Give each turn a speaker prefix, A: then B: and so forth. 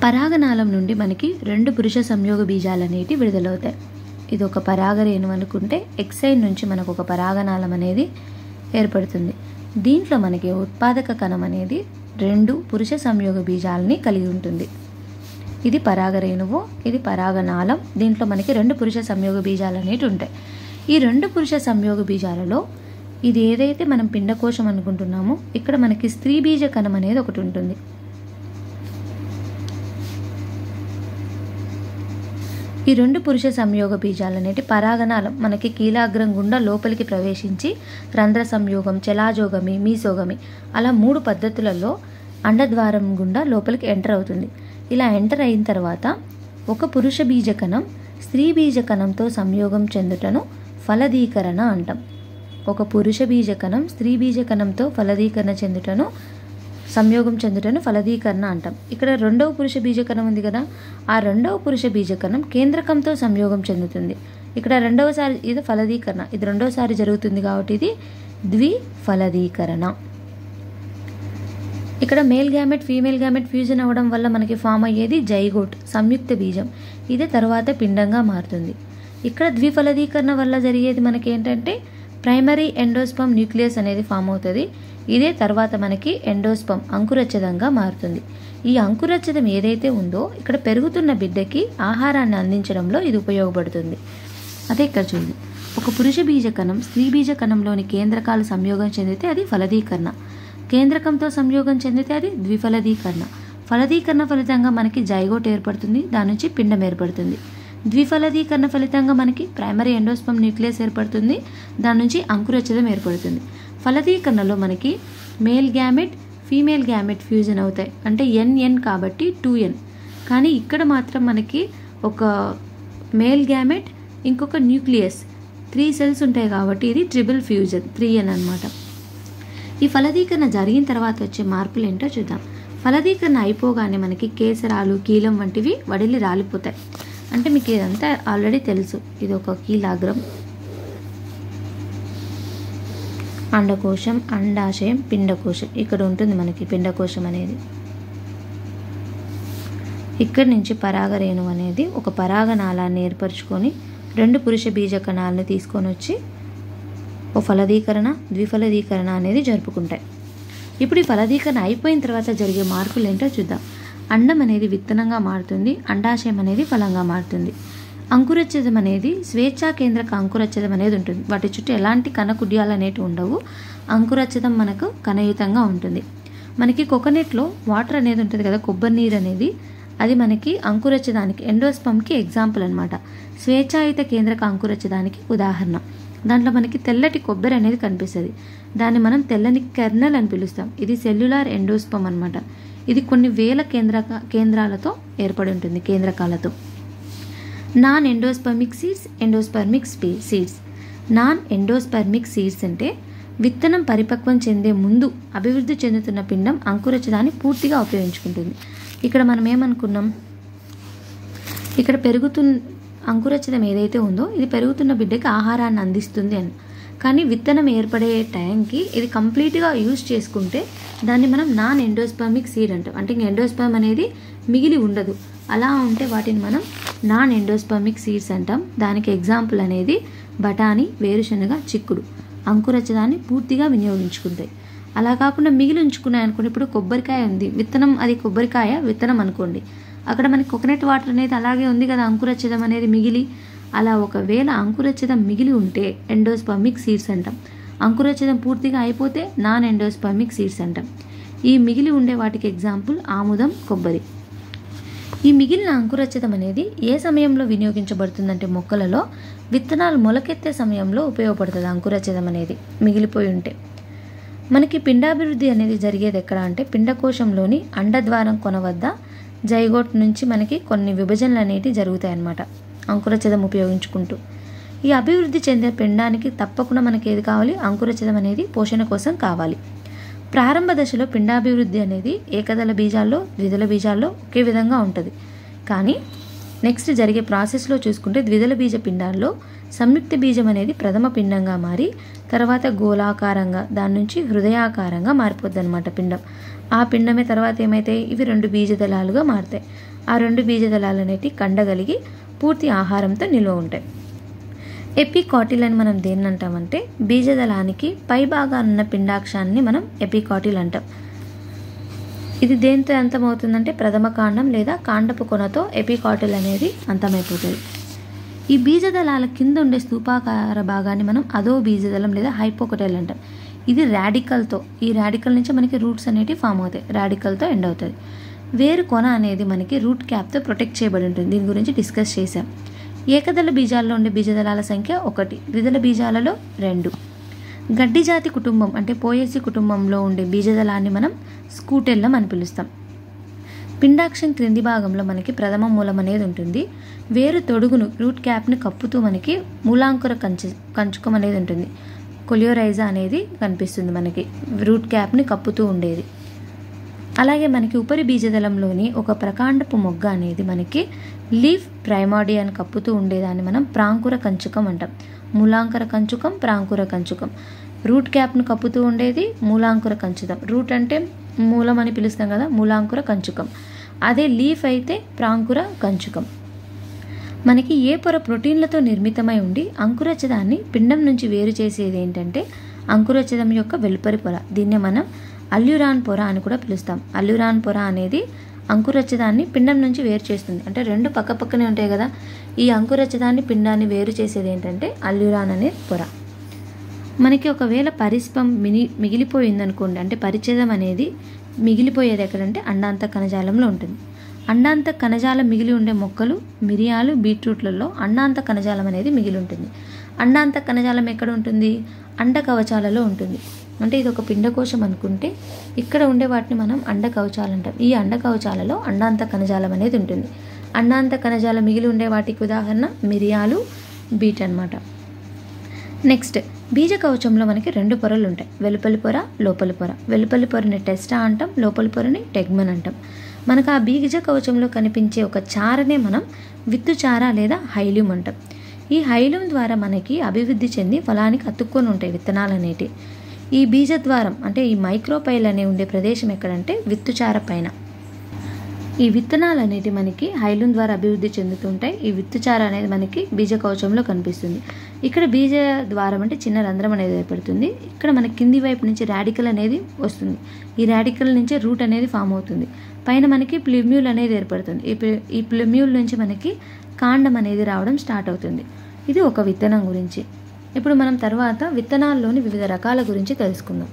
A: పరాగనాళం నుండి మనకి 2 పురుష సంయోగ బీజాలు అనేవి విడుదలవుతాయి. ఇది ఒక పరాగరేణు అనుకుంటే ఎక్స్ సైడ్ నుంచి మనకు ఒక పరాగనాళం అనేది ఏర్పడుతుంది. దీంట్లో మనకి ఉత్పాదక కణం అనేది 2 పురుష సంయోగ బీజాలని కలిగి ఉంటుంది. ఇది పరాగరేణువు, ఇది పరాగనాళం. దీంట్లో మనకి 2 పురుష సంయోగ బీజాలు అనేవి ఉంటాయి. ఈ 2 పురుష సంయోగ బీజాలలో ఇది ఏదైతే మనం పిండకోశం అనుకుంటున్నామో ఇక్కడ మనకి స్త్రీ బీజ కణం అనేది ఒకటి ఉంటుంది. ఈ 2 పురుష సంయోగ బీజాలు అనేటి పరాగనాళం మనకి కీలాగ్రం గుండా లోపలికి ప్రవేశించి రంధ్ర సంయోగం, చలాజోగమి, మీసోగమి అలా 3 పద్ధతులలో అండద్వారం గుండా లోపలికి ఎంటర్ అవుతుంది. ఇలా ఎంటర్ అయిన తర్వాత ఒక పురుష బీజ కణం స్త్రీ బీజ కణంతో సంయోగం చెందుటను ఫలదీకరణ అంటాం. ఒక పురుష బీజ కణం స్త్రీ బీజ కణంతో ఫలదీకరణ చెందుటను సంయోగం చెందుటను ఫలదీకరణ అంటాం. ఇక్కడ 2వ పురుష బీజ కణం ఉంది కదా, ఆ 2వ పురుష బీజ కణం కేంద్రకంతో సంయోగం చెందుతుంది. ఇక్కడ 2వసారి ఇది ఫలదీకరణ, ఇది 2వసారి జరుగుతుంది కాబట్టి ఇది ద్విఫలదీకరణ. ఇక్కడ male gamete female gamete fusion అవ్వడం వల్ల మనకి ఫామ్ అయ్యేది జైగోట్, సంయుక్త బీజం. ఇదే తర్వాత పిండంగా మారుతుంది. ఇక్కడ ద్విఫలదీకరణ వల్ల జరిగేది మనకి ఏంటంటే ప్రైమరీ ఎండోస్పర్మ్ న్యూక్లియస్ అనేది ఫామ్ అవుతుంది. ఇదే తర్వాత మనకి ఎండోస్పర్మ్ అంకురచ్చదంగా మారుతుంది. ఈ అంకురచ్చదం ఏదైతే ఉందో ఇక్కడ పెరుగుతున్న బిడ్డకి ఆహారాన్ని అందించడంలో ఇది ఉపయోగపడుతుంది. అదే ఇక్కడ చూడండి, ఒక పురుష బీజ కణం స్త్రీ బీజ కణంలోని కేంద్రకాలు సంయోగం చెందితే అది ఫలదీకరణ, కేంద్రకంతో సంయోగం చెందితే అది ద్విఫలదీకరణ. ఫలదీకరణ ఫలితంగా మనకి జైగోట్ ఏర్పడుతుంది, దాని నుంచి పిండం ఏర్పడుతుంది. ద్విఫలదీకరణ ఫలితంగా మనకి ప్రైమరీ ఎండోస్పర్మ్ న్యూక్లియస్ ఏర్పడుతుంది, దాని నుంచి అంకురచ్చదం ఏర్పడుతుంది. ఫలదీకరణలో మనకి male gamete female gamete fusion అవుతాయి, అంటే ఎన్ కాబట్టి 2n. కానీ ఇక్కడ మాత్రం మనకి ఒక మేల్ గ్యామెట్ ఇంకొక న్యూక్లియస్ 3 సెల్స్ ఉంటాయి కాబట్టి ఇది ట్రిపుల్ ఫ్యూజన్ 3n అనమాట. ఈ ఫలదీకరణ జరిగిన తర్వాత వచ్చే మార్పులు ఏంటో చూద్దాం. ఫలదీకరణ అయిపోగానే మనకి కేసరాలు, కీలం వంటివి వడిలి రాలిపోతాయి. అంటే మీకు ఇదంతా ఆల్రెడీ తెలుసు. ఇది ఒక కీలాగ్రం, అండకోశం, అండాశయం, పిండకోశం. ఇక్కడ ఉంటుంది మనకి పిండకోశం అనేది. ఇక్కడి నుంచి పరాగరేణు అనేది ఒక పరాగనాళాన్ని ఏర్పరచుకొని 2 పురుష బీజ కణాలను తీసుకొని వచ్చి ఓ ఫలదీకరణ, ద్విఫలదీకరణ అనేది జరుపుకుంటాయి. ఇప్పుడు ఈ ఫలదీకరణ అయిపోయిన తర్వాత జరిగే మార్పులు ఏంటో చూద్దాం. అండం అనేది విత్తనంగా మారుతుంది, అండాశయం అనేది ఫలంగా మారుతుంది. అంకురచ్చదం అనేది స్వేచ్ఛా కేంద్రక అంకురచ్చదం అనేది ఉంటుంది. వాటి చుట్టూ ఎలాంటి కణకుడ్యాలు అనేవి ఉండవు. అంకురచ్చదం మనకు కణయుతంగా ఉంటుంది. మనకి కోకోనట్లో వాటర్ అనేది ఉంటుంది కదా, కొబ్బరి నీరు అనేది, అది మనకి అంకురచ్చదానికి ఎండోస్పర్మ్కి ఎగ్జాంపుల్ అనమాట. స్వేచ్ఛాయుత కేంద్రక అంకురచ్చదానికి ఉదాహరణ. దాంట్లో మనకి తెల్లటి కొబ్బరి అనేది కనిపిస్తుంది, దాన్ని మనం తెల్లని కెర్నల్ అని పిలుస్తాం. ఇది సెల్యులార్ ఎండోస్పర్మ్ అనమాట. ఇది కొన్ని వేల కేంద్రాలతో ఏర్పడి ఉంటుంది, కేంద్రకాలతో. Non endospermic seeds, endospermic seeds. Non endospermic seeds అంటే విత్తనం పరిపక్వం చెందే ముందు అభివృద్ధి చెందుతున్న పిండం అంకురచ్చదాన్ని పూర్తిగా ఉపయోగించుకుంటుంది. ఇక్కడ మనం ఏమనుకున్నాం, ఇక్కడ అంకురచ్చదం ఏదైతే ఉందో ఇది పెరుగుతున్న బిడ్డకి ఆహారాన్ని అందిస్తుంది అని. కానీ విత్తనం ఏర్పడే టైంకి ఇది కంప్లీట్గా యూజ్ చేసుకుంటే దాన్ని మనం నాన్ ఎండోస్పర్మిక్ సీడ్ అంటాం. అంటే ఇంక ఎండోస్పర్మ్ అనేది మిగిలి ఉండదు. అలా ఉంటే వాటిని మనం నాన్ ఎండోస్పర్మిక్ సీడ్స్ అంటాం. దానికి ఎగ్జాంపుల్ అనేది బఠానీ, వేరుశనగ, చిక్కుడు. అంకురచ్చదాన్ని పూర్తిగా వినియోగించుకుంటాయి. అలా కాకుండా మిగిలి ఉంచుకున్నాయి అనుకోండి. ఇప్పుడు కొబ్బరికాయ ఉంది, విత్తనం, అది కొబ్బరికాయ విత్తనం అనుకోండి. అక్కడ మనకి కోకోనట్ వాటర్ అనేది అలాగే ఉంది కదా, అంకురచ్చదం అనేది మిగిలి. అలా ఒకవేళ అంకురచ్చదం మిగిలి ఉంటే ఎండోస్పర్మిక్ సీడ్స్ అంటాం. అంకురచ్చదం పూర్తిగా అయిపోతే నాన్ ఎండోస్పర్మిక్ సీడ్స్ అంటాం. ఈ మిగిలి ఉండే వాటికి ఎగ్జాంపుల్ ఆముదం, కొబ్బరి. ఈ మిగిలిన అంకురచ్చదం అనేది ఏ సమయంలో వినియోగించబడుతుందంటే మొక్కలలో విత్తనాలు మొలకెత్తే సమయంలో ఉపయోగపడుతుంది. అంకురచ్చదం అనేది మిగిలిపోయి ఉంటే మనకి పిండాభివృద్ధి అనేది జరిగేది ఎక్కడ అంటే పిండకోశంలోని అండద్వారం కొన వద్ద జైగోట్ నుంచి మనకి కొన్ని విభజనలు అనేవి జరుగుతాయి అన్నమాట, అంకురచ్చదం ఉపయోగించుకుంటూ. ఈ అభివృద్ధి చెందే పిండానికి తప్పకుండా మనకి ఏది కావాలి, అంకురచ్చదం అనేది పోషణ కోసం కావాలి. ప్రారంభ దశలో పిండాభివృద్ధి అనేది ఏకదళ బీజాల్లో, ద్విదళ బీజాల్లో ఒకే విధంగా ఉంటుంది. కానీ నెక్స్ట్ జరిగే ప్రాసెస్లో చూసుకుంటే ద్విదళ బీజ పిండాల్లో సంయుక్త బీజం అనేది ప్రథమ పిండంగా మారి తర్వాత గోళాకారంగా, దాని నుంచి హృదయాకారంగా మారిపోద్ది అనమాట పిండం. ఆ పిండమే తర్వాత ఏమైతాయి, ఇవి 2 బీజదళాలుగా మారుతాయి. ఆ 2 బీజదళాలు అనేవి కండగలిగి పూర్తి ఆహారంతో నిల్వ ఉంటాయి. ఎపికాటిల్ అని మనం దేన్ని అంటామంటే, బీజదళానికి పై భాగాన ఉన్న పిండాక్షాన్ని మనం ఎపికాటిల్ అంటాం. ఇది దేంతో అంతమవుతుందంటే ప్రథమ కాండం లేదా కాండపు కొనతో ఎపికాటిల్ అనేది అంతమైపోతుంది. ఈ బీజదళాల కింద ఉండే స్థూపాకార భాగాన్ని మనం అదో బీజదళం లేదా హైపోకటైల్ అంటాం. ఇది రాడికల్తో, ఈ రాడికల్ నుంచి మనకి రూట్స్ అనేటివి ఫామ్ అవుతాయి, రాడికల్తో ఎండ్ అవుతుంది. వేరు కొన అనేది మనకి రూట్ క్యాప్తో ప్రొటెక్ట్ చేయబడి ఉంటుంది. దీని గురించి డిస్కస్ చేసాం. ఏకదళ బీజాల్లో ఉండే బీజదళాల సంఖ్య 1, ద్విదళ బీజాలలో 2. గడ్డి జాతి కుటుంబం అంటే పోయేసి కుటుంబంలో ఉండే బీజదళాన్ని మనం స్కూటెల్లం అని పిలుస్తాం. పిండాక్షం క్రింది భాగంలో మనకి ప్రథమ మూలం అనేది ఉంటుంది. వేరు తొడుగును రూట్ క్యాప్ని కప్పుతూ మనకి మూలాంకుర కంచుకం అనేది ఉంటుంది. కొలియోరైజా అనేది కనిపిస్తుంది మనకి రూట్ క్యాప్ని కప్పుతూ ఉండేది. అలాగే మనకి ఉపరి బీజదళంలోని ఒక ప్రకాండపు మొగ్గ అనేది మనకి లీఫ్ ప్రైమార్డియాని కప్పుతూ ఉండేదాన్ని మనం ప్రాంకుర కంచుకం అంటాం. మూలాంకుర కంచుకం, ప్రాంకుర కంచుకం. రూట్ క్యాప్ను కప్పుతూ ఉండేది మూలాంకుర కంచుకం. రూట్ అంటే మూలం అని పిలుస్తాం కదా, మూలాంకుర కంచుకం. అదే లీఫ్ అయితే ప్రాంకుర కంచుకం. మనకి ఏ పొర ప్రోటీన్లతో నిర్మితమై ఉండి అంకురచ్చదాన్ని పిండం నుంచి వేరు చేసేది ఏంటంటే అంకురచ్చదం యొక్క వెలుపరి పొర. దీన్నే మనం అల్యూరాన్ పొర అని కూడా పిలుస్తాం. అల్యూరాన్ పొర అనేది అంకురచ్చదాన్ని పిండం నుంచి వేరు చేస్తుంది. అంటే 2 పక్కపక్కనే ఉంటాయి కదా, ఈ అంకురచ్చదాన్ని పిండాన్ని వేరు చేసేది ఏంటంటే అల్యూరాన్ అనే పొర. మనకి ఒకవేళ పరిస్పం మిగిలిపోయిందనుకోండి, అంటే పరిచ్ఛేదం అనేది మిగిలిపోయేది ఎక్కడంటే అండాంత కణజాలంలో ఉంటుంది. అండాంత కణజాలం మిగిలి ఉండే మొక్కలు, మిరియాలు, బీట్రూట్లలో అండాంత కణజాలం అనేది మిగిలి ఉంటుంది. అండాంత కణజాలం ఎక్కడ ఉంటుంది, అండ కవచాలలో ఉంటుంది. అంటే ఇది ఒక పిండకోశం అనుకుంటే ఇక్కడ ఉండే వాటిని మనం అండ కవచాలు అంటాం. ఈ అండ కవచాలలో అండాంత కణజాలం అనేది ఉంటుంది. అండాంత కణజాలం మిగిలి ఉండే వాటికి ఉదాహరణ మిరియాలు, బీట్ అన్నమాట. నెక్స్ట్, బీజ కవచంలో మనకి 2 పొరలు ఉంటాయి, వెలుపలి పొర, లోపలి పొర. వెలుపలి పొరని టెస్టా అంటాం, లోపలి పొరని టెగ్మన్ అంటాం. మనకు ఆ బీజ కవచంలో కనిపించే ఒక చారనే మనం విత్తు చార లేదా హైల్యూమ్ అంటాం. ఈ హైల్యూమ్ ద్వారా మనకి అభివృద్ధి చెంది ఫలానికి అతుక్కొని ఉంటాయి విత్తనాలు అనేటివి. ఈ బీజద్వారం అంటే ఈ మైక్రోపైల్ అనే ఉండే ప్రదేశం ఎక్కడంటే విత్తుచార పైన. ఈ విత్తనాలు అనేవి మనకి హైలూమ్ ద్వారా అభివృద్ధి చెందుతుంటాయి. ఈ విత్తుచార అనేది మనకి బీజ కవచంలో కనిపిస్తుంది. ఇక్కడ బీజ ద్వారం అంటే చిన్న రంధ్రం అనేది ఏర్పడుతుంది. ఇక్కడ మన కింది వైపు నుంచి రాడికల్ అనేది వస్తుంది. ఈ రాడికల్ నుంచి రూట్ అనేది ఫామ్ అవుతుంది. పైన మనకి ప్లిమ్యూల్ అనేది ఏర్పడుతుంది. ఈ ప్లిమ్యూల్ నుంచి మనకి కాండం అనేది రావడం స్టార్ట్ అవుతుంది. ఇది ఒక విత్తనం గురించి. ఇప్పుడు మనం తర్వాత విత్తనాల్లోని వివిధ రకాల గురించి తెలుసుకుందాం.